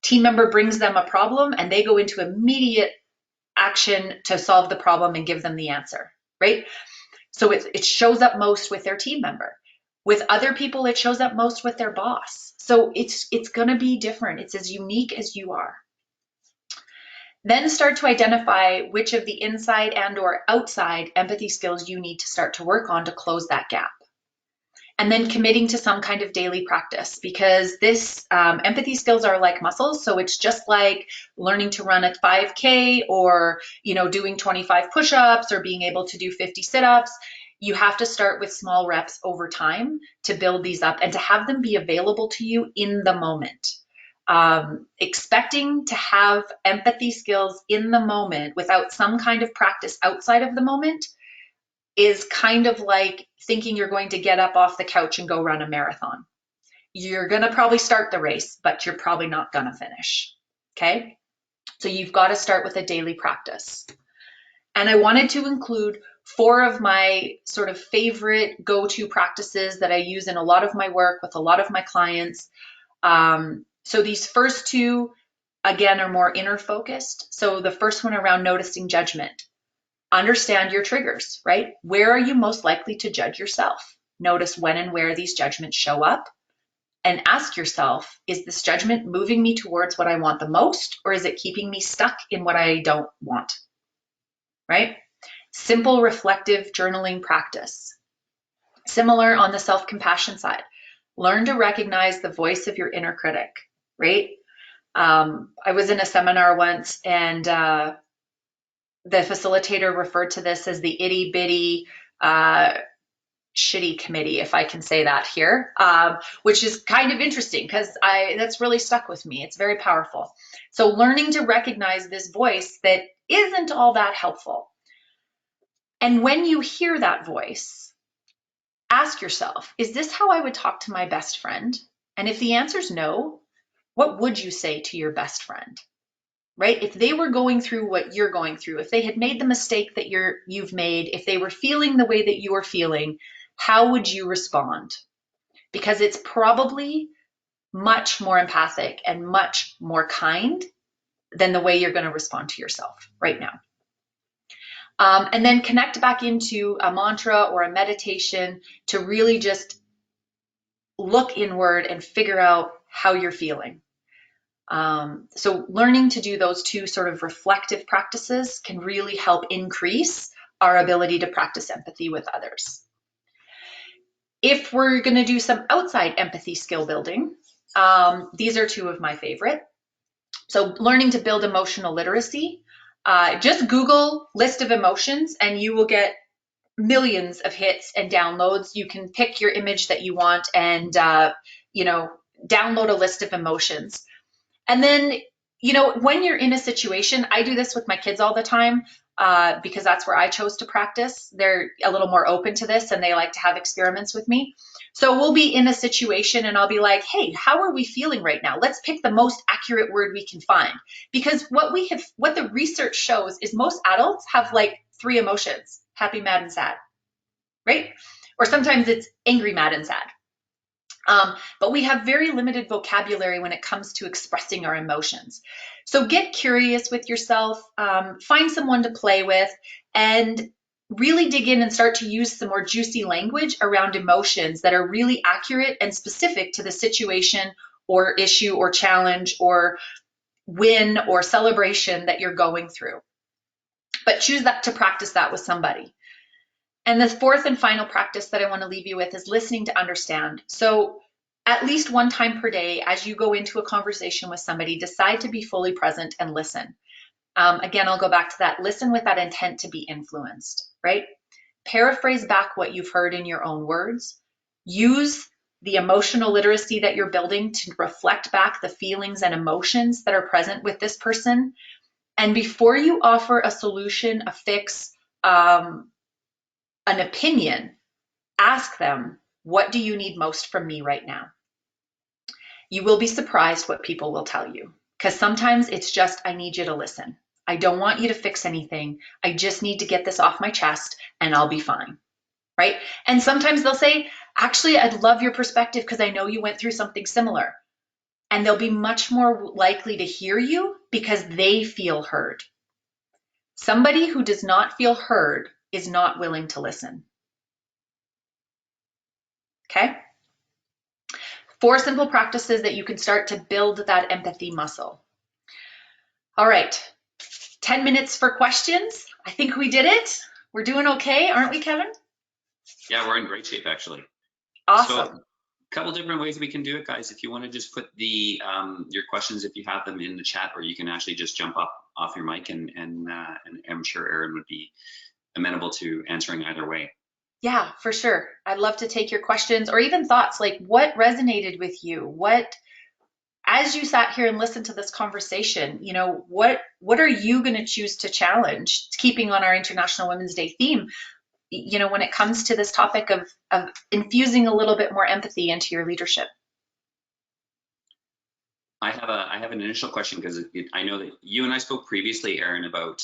team member brings them a problem and they go into immediate action to solve the problem and give them the answer, right? So it shows up most with their team member. With other people, it shows up most with their boss. So it's going to be different. It's as unique as you are. Then start to identify which of the inside and or outside empathy skills you need to start to work on to close that gap. And then committing to some kind of daily practice, because this empathy skills are like muscles. So it's just like learning to run a 5K or, doing 25 push-ups or being able to do 50 sit-ups. You have to start with small reps over time to build these up and to have them be available to you in the moment. Expecting to have empathy skills in the moment without some kind of practice outside of the moment is kind of like thinking you're going to get up off the couch and go run a marathon. You're going to probably start the race, but you're probably not going to finish. Okay? So you've got to start with a daily practice. And I wanted to include 4 of my sort of favorite go-to practices that I use in a lot of my work with a lot of my clients. So these first 2, again, are more inner focused. So the first one around noticing judgment. Understand your triggers, right? Where are you most likely to judge yourself? Notice when and where these judgments show up and ask yourself, is this judgment moving me towards what I want the most, or is it keeping me stuck in what I don't want, right? Simple reflective journaling practice. Similar on the self-compassion side. Learn to recognize the voice of your inner critic, right? I was in a seminar once and the facilitator referred to this as the itty bitty shitty committee, if I can say that here, which is kind of interesting because that's really stuck with me. It's very powerful. So learning to recognize this voice that isn't all that helpful. And when you hear that voice, ask yourself, is this how I would talk to my best friend? And if the answer is no, what would you say to your best friend? Right? If they were going through what you're going through, if they had made the mistake that you've made, if they were feeling the way that you are feeling, how would you respond? Because it's probably much more empathic and much more kind than the way you're going to respond to yourself right now. And then connect back into a mantra or a meditation to really just look inward and figure out how you're feeling. So learning to do those 2 sort of reflective practices can really help increase our ability to practice empathy with others. If we're going to do some outside empathy skill building, these are 2 of my favorite. So learning to build emotional literacy, just Google list of emotions and you will get millions of hits and downloads. You can pick your image that you want and, download a list of emotions. And then, when you're in a situation, I do this with my kids all the time because that's where I chose to practice. They're a little more open to this and they like to have experiments with me. So we'll be in a situation and I'll be like, hey, how are we feeling right now? Let's pick the most accurate word we can find. Because what the research shows is most adults have like 3 emotions, happy, mad, and sad, right? Or sometimes it's angry, mad, and sad. But we have very limited vocabulary when it comes to expressing our emotions. So get curious with yourself, find someone to play with, and really dig in and start to use some more juicy language around emotions that are really accurate and specific to the situation or issue or challenge or win or celebration that you're going through. But choose that to practice that with somebody. And the 4th and final practice that I want to leave you with is listening to understand. So at least 1 time per day, as you go into a conversation with somebody, decide to be fully present and listen. Again, I'll go back to that. Listen with that intent to be influenced, right? Paraphrase back what you've heard in your own words. Use the emotional literacy that you're building to reflect back the feelings and emotions that are present with this person. And before you offer a solution, a fix, an opinion, ask them, what do you need most from me right now? You will be surprised what people will tell you, because sometimes it's just, I need you to listen. I don't want you to fix anything. I just need to get this off my chest and I'll be fine. Right? And sometimes they'll say, actually, I'd love your perspective because I know you went through something similar. And they'll be much more likely to hear you because they feel heard. Somebody who does not feel heard is not willing to listen. Okay? 4 simple practices that you can start to build that empathy muscle. All right, 10 minutes for questions. I think we did it. We're doing okay, aren't we, Kevin? Yeah, we're in great shape, actually. Awesome. So, a couple different ways we can do it, guys. If you want to just put the your questions, if you have them, in the chat, or you can actually just jump up off your mic, and I'm sure Erin would be amenable to answering either way. Yeah, for sure. I'd love to take your questions or even thoughts, like what resonated with you? What, as you sat here and listened to this conversation, you know, what are you going to choose to challenge? Keeping on our International Women's Day theme, you know, when it comes to this topic of infusing a little bit more empathy into your leadership. I have an initial question, because I know that you and I spoke previously, Erin, about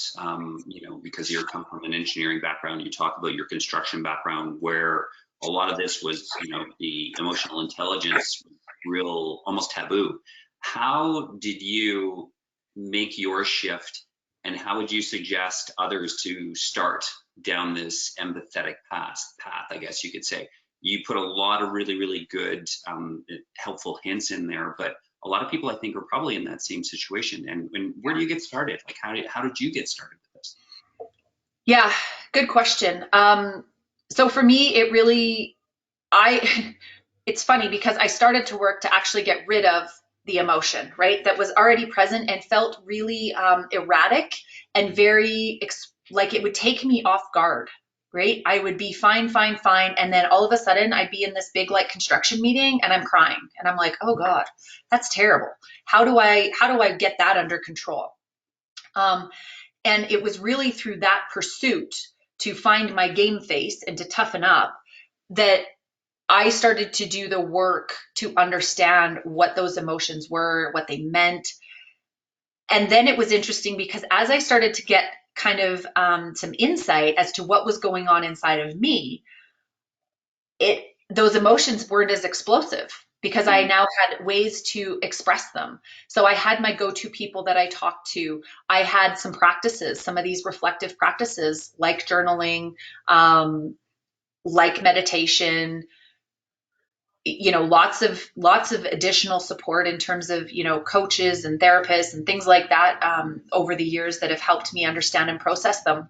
you know, because you come from an engineering background, you talk about your construction background, where a lot of this was, you know, the emotional intelligence, real almost taboo. How did you make your shift, and how would you suggest others to start down this empathetic path, I guess you could say? You put a lot of really good helpful hints in there, but a lot of people, I think, are probably in that same situation. And where do you get started? Like, how did you get started with this? Yeah, good question. So for me, it really, it's funny because I started to work to actually get rid of the emotion, right? That was already present and felt really erratic and very, like it would take me off guard, right? I would be fine. And then all of a sudden I'd be in this big like construction meeting and I'm crying and I'm like, oh God, that's terrible. How do I get that under control? And it was really through that pursuit to find my game face and to toughen up that I started to do the work to understand what those emotions were, what they meant. And then it was interesting because as I started to get kind of some insight as to what was going on inside of me, those emotions weren't as explosive because I now had ways to express them. So I had my go-to people that I talked to. I had some practices, some of these reflective practices like journaling, like meditation, you know, lots of additional support in terms of, you know, coaches and therapists and things like that over the years that have helped me understand and process them.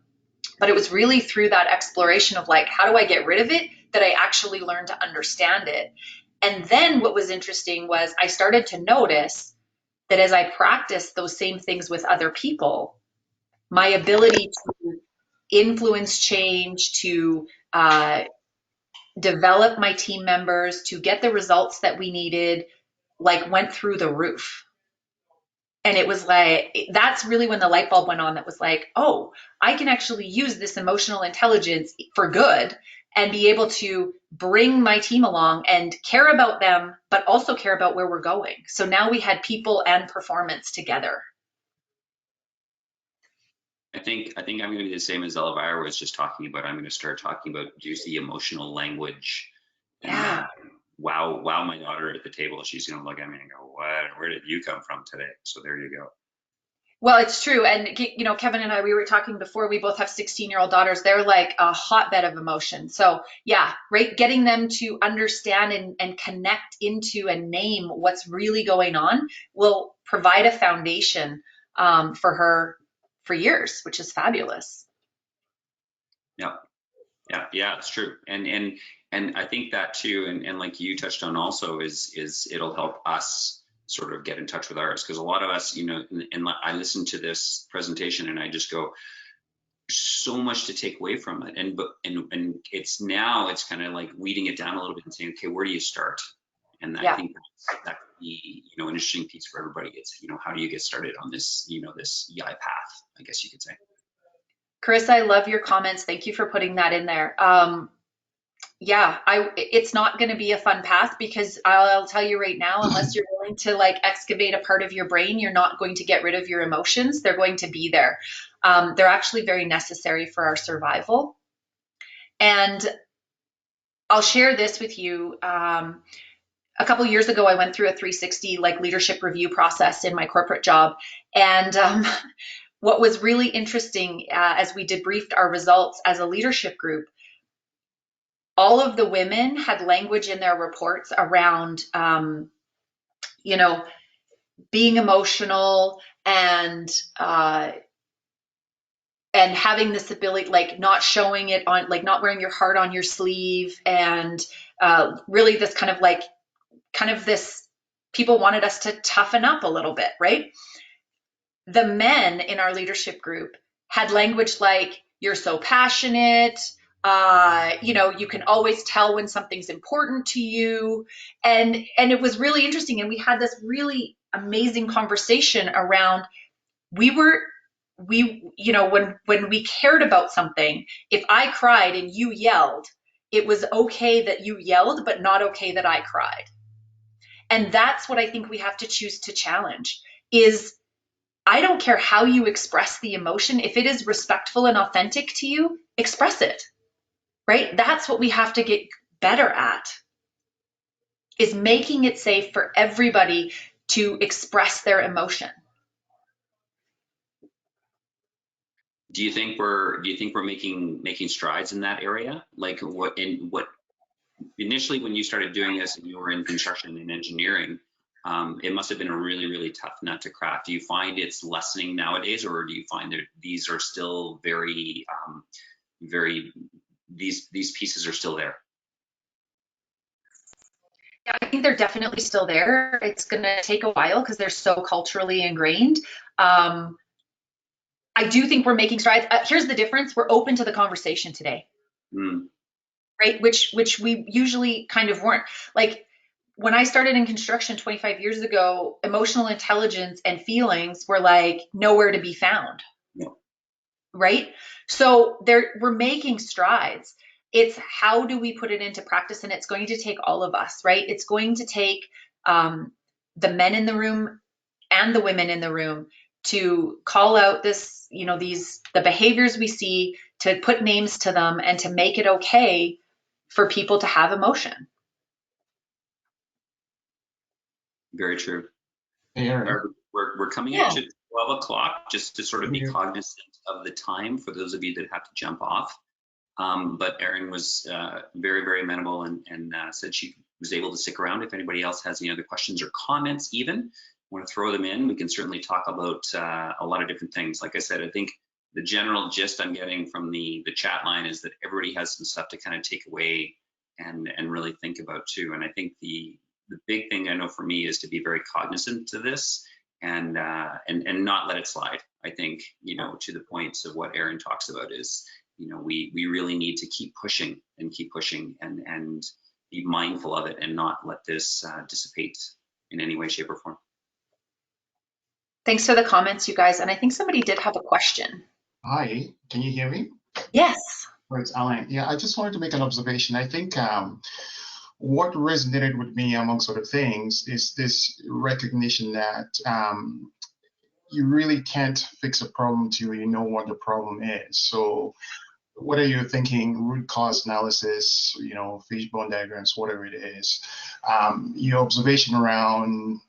But it was really through that exploration of like, how do I get rid of it, that I actually learned to understand it. And then what was interesting was I started to notice that as I practiced those same things with other people, my ability to influence change, to develop my team members, to get the results that we needed, like went through the roof. And it was like, that's really when the light bulb went on, that was like, oh, I can actually use this emotional intelligence for good and be able to bring my team along and care about them, but also care about where we're going. So now we had people and performance together. I think I'm going to be the same as Elvira was just talking about. I'm going to start talking about use the emotional language. And, Yeah. wow, my daughter at the table, she's going to look at me and go, what? Where did you come from today? So there you go. Well, it's true. And, you know, Kevin and I, we were talking before, we both have 16-year-old daughters. They're like a hotbed of emotion. So yeah, right. Getting them to understand and connect into and name what's really going on will provide a foundation for her for years, which is fabulous. Yeah, it's true. And I think that too, and like you touched on also, is it'll help us sort of get in touch with ours, because a lot of us, you know, and I listen to this presentation and I just go, so much to take away from it, and it's kind of like weeding it down a little bit and saying, okay, where do you start? And I Yeah. think that could be, an interesting piece for everybody. It's, how do you get started on this, this EI path, I guess you could say. Chris, I love your comments. Thank you for putting that in there. Yeah, it's not going to be a fun path, because I'll tell you right now, unless you're willing to like excavate a part of your brain, you're not going to get rid of your emotions. They're going to be there. They're actually very necessary for our survival. And I'll share this with you. A couple of years ago, I went through a 360 like leadership review process in my corporate job. And what was really interesting as we debriefed our results as a leadership group, all of the women had language in their reports around, being emotional and having this ability, like not showing it on, like not wearing your heart on your sleeve, and really this kind of this, people wanted us to toughen up a little bit, right? The men in our leadership group had language like, you're so passionate, you can always tell when something's important to you. And it was really interesting. And we had this really amazing conversation around, when we cared about something, if I cried and you yelled, it was okay that you yelled, but not okay that I cried. And that's what I think we have to choose to challenge is, I don't care how you express the emotion. If it is respectful and authentic to you, express it, right? That's what we have to get better at, is making it safe for everybody to express their emotion. Do you think we're making strides in that area? Like what initially when you started doing this and you were in construction and engineering, it must have been a really, really tough nut to crack. Do you find it's lessening nowadays, or do you find that these are still very, these pieces are still there? Yeah, I think they're definitely still there. It's going to take a while because they're so culturally ingrained. I do think we're making strides. Here's the difference. We're open to the conversation today, right? Which we usually kind of weren't. Like, when I started in construction 25 years ago, emotional intelligence and feelings were like nowhere to be found. Yeah. Right? So we're making strides. It's how do we put it into practice? And it's going to take all of us, right? It's going to take the men in the room and the women in the room to call out this, the behaviors we see, to put names to them, and to make it okay for people to have emotion. Very true. Erin. We're coming up to 12 o'clock, just to sort of be cognizant of the time for those of you that have to jump off. But Erin was very, very amenable and said she was able to stick around. If anybody else has any other questions or comments even, want to throw them in, we can certainly talk about a lot of different things. Like I said, I think the general gist I'm getting from the chat line is that everybody has some stuff to kind of take away and really think about too. And I think the big thing I know for me is to be very cognizant to this and not let it slide. I think, to the points of what Erin talks about is, we really need to keep pushing and be mindful of it and not let this dissipate in any way, shape, or form. Thanks for the comments, you guys. And I think somebody did have a question. Hi, can you hear me? Yes. Well, it's Alan. Yeah, I just wanted to make an observation. I think what resonated with me, amongst other things, is this recognition that you really can't fix a problem till you know what the problem is. So whether you're thinking root cause analysis, fishbone diagrams, whatever it is, your observation around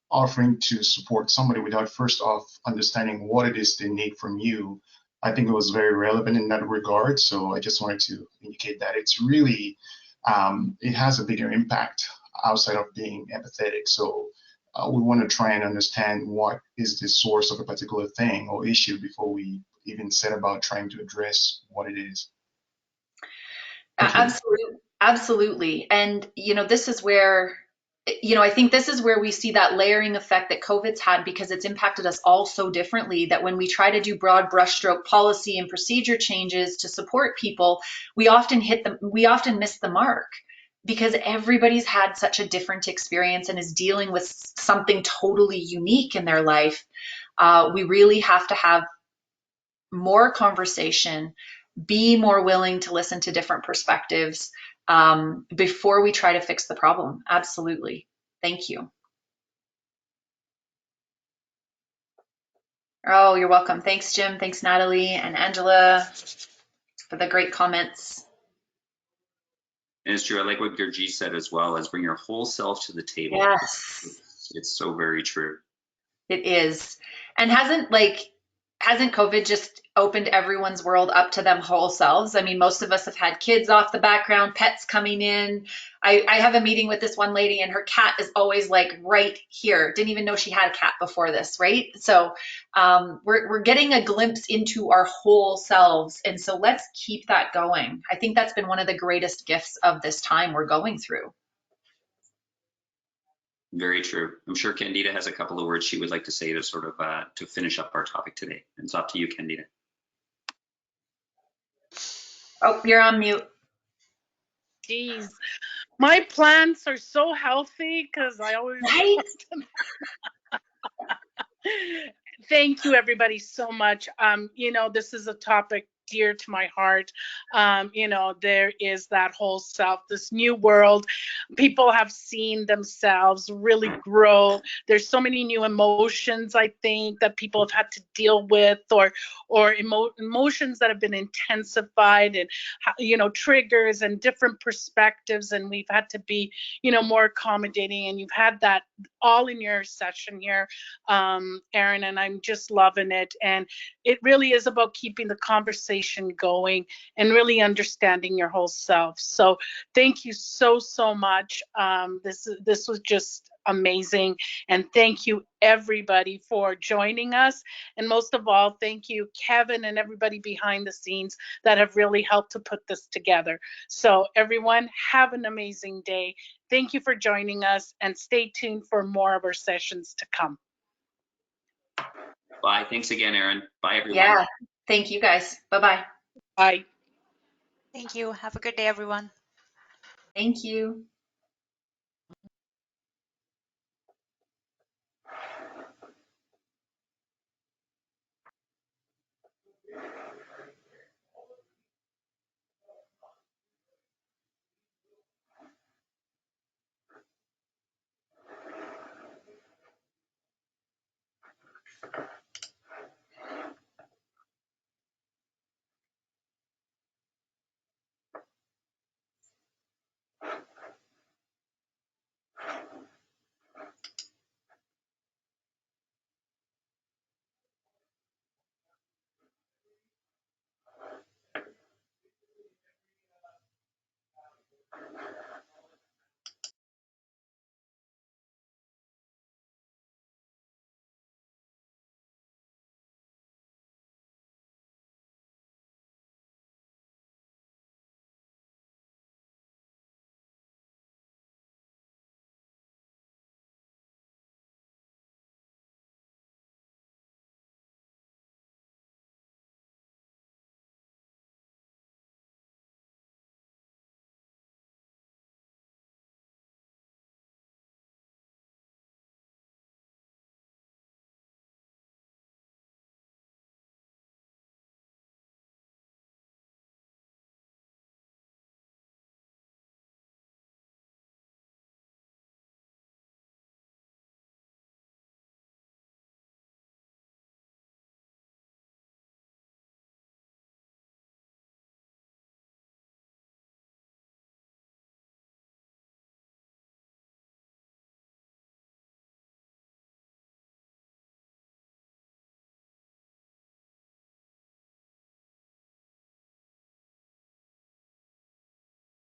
offering to support somebody without first off understanding what it is they need from you, I think it was very relevant in that regard. So I just wanted to indicate that it's really, it has a bigger impact outside of being empathetic. So we want to try and understand what is the source of a particular thing or issue before we even set about trying to address what it is. Absolutely. And, this is where, I think this is where we see that layering effect that COVID's had, because it's impacted us all so differently that when we try to do broad brushstroke policy and procedure changes to support people, we often miss the mark, because everybody's had such a different experience and is dealing with something totally unique in their life. We really have to have more conversation, be more willing to listen to different perspectives before we try to fix the problem. Absolutely. Thank you. Oh, you're welcome. Thanks, Jim. Thanks, Natalie and Angela, for the great comments. And it's true. I like what Gurjeet said as well, as bring your whole self to the table. Yes, It's so very true. it is. And hasn't COVID just opened everyone's world up to them whole selves? I mean, most of us have had kids off the background, pets coming in. I have a meeting with this one lady and her cat is always like right here. Didn't even know she had a cat before this, right? So we're getting a glimpse into our whole selves. And so let's keep that going. I think that's been one of the greatest gifts of this time we're going through. Very true. I'm sure Candida has a couple of words she would like to say to sort of to finish up our topic today. It's up to you, Candida. Oh, you're on mute. Jeez, my plants are so healthy because I always Right? Thank you, everybody, so much. This is a topic dear to my heart. There is that whole self, this new world. People have seen themselves really grow. There's so many new emotions, I think, that people have had to deal with, or emotions that have been intensified, and triggers and different perspectives, and we've had to be more accommodating. And you've had that all in your session here, Erin, and I'm just loving it. And it really is about keeping the conversation going and really understanding your whole self. So thank you so much. This was just amazing, and thank you everybody for joining us. And most of all, thank you Kevin and everybody behind the scenes that have really helped to put this together. So everyone, have an amazing day. Thank you for joining us, and stay tuned for more of our sessions to come. Bye. Thanks again, Erin. Bye, everyone. Yeah. Thank you guys. Bye-bye. Bye. Thank you. Have a good day, everyone. Thank you.